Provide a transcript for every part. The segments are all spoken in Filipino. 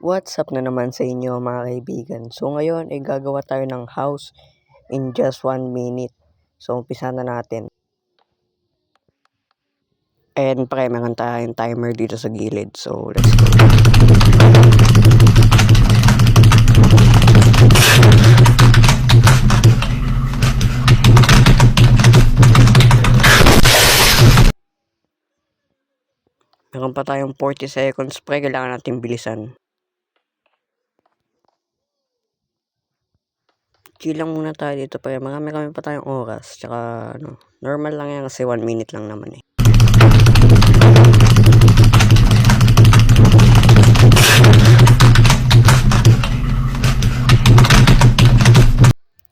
What's up na naman sa inyo mga kaibigan. So ngayon ay gagawa tayo ng house in just 1 minute. So umpisa na natin. And pre, meron tayong timer dito sa gilid. So let's go. Meron pa tayong 40 seconds pre, kailangan natin bilisan. Chill lang muna tayo dito pre, marami pa tayong oras. Tsaka normal lang yan kasi 1 minute lang naman eh.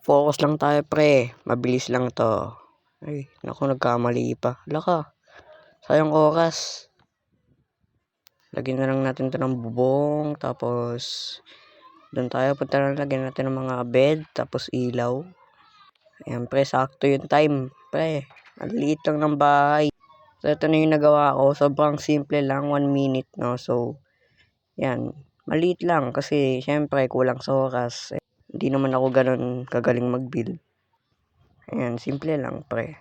Focus lang tayo pre, mabilis lang to. Ay, naku, nagkamali pa. Laka, sayang oras. Lagyan na lang natin ito ng bubong, tapos doon tayo punta na, lagyan natin ng mga bed, tapos ilaw. Ayan pre, sakto yung time pre, ang liit lang ng bahay. So ito na yung nagawa ko, sobrang simple lang, 1 minute no. So yan, maliit lang kasi syempre kulang sa oras. Hindi naman ako ganun kagaling mag-build. Ayan, simple lang pre.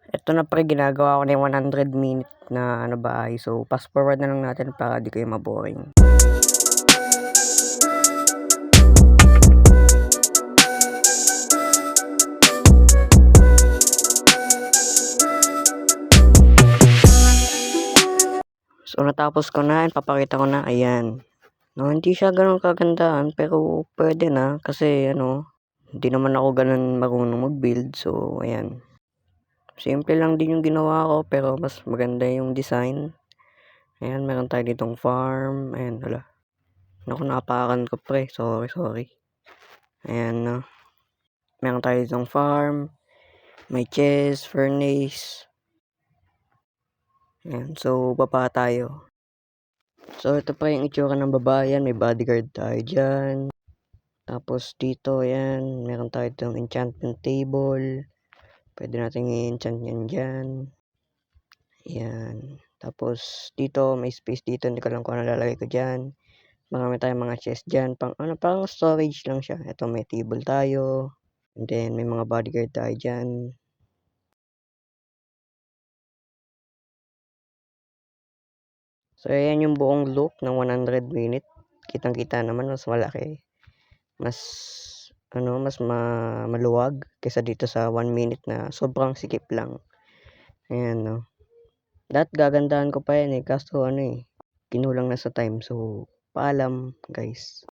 Ito na pre, ginagawa ko na yung 100 minute na bahay. So fast forward na lang natin para di kayo maboring. So natapos ko na, papakita ko na, ayan. No, hindi siya ganun kagandahan pero pwede na kasi hindi naman ako ganun marunong mag-build. So ayan. Simple lang din yung ginawa ko pero mas maganda yung design. Ayan, meron tayo ditong farm. Ayan, wala. Naku, napakan ko pre. Sorry. Ayan, no. Meron tayo ditong farm. May chest, furnace. Ayan, so baba tayo. So ito pa yung itsura ng baba. Yan, may bodyguard tayo dyan. Tapos dito, ayan, meron tayo ditong enchantment table. Pwede natin i-enchant yan dyan. Ayan. Tapos dito, may space dito. Hindi ko lang kung ano lalagay ko dyan. Marami tayong mga chest dyan. Parang storage lang siya. Ito, may table tayo. And then, may mga bodyguard tayo dyan. So, ayan yung buong loop ng 100 minute. Kitang-kita naman, mas malaki. Mas maluwag kaysa dito sa 1 minute na sobrang sikip lang. Ayan, no. Gagandahan ko pa yan eh. Kaso kinulang na sa time. So, paalam guys.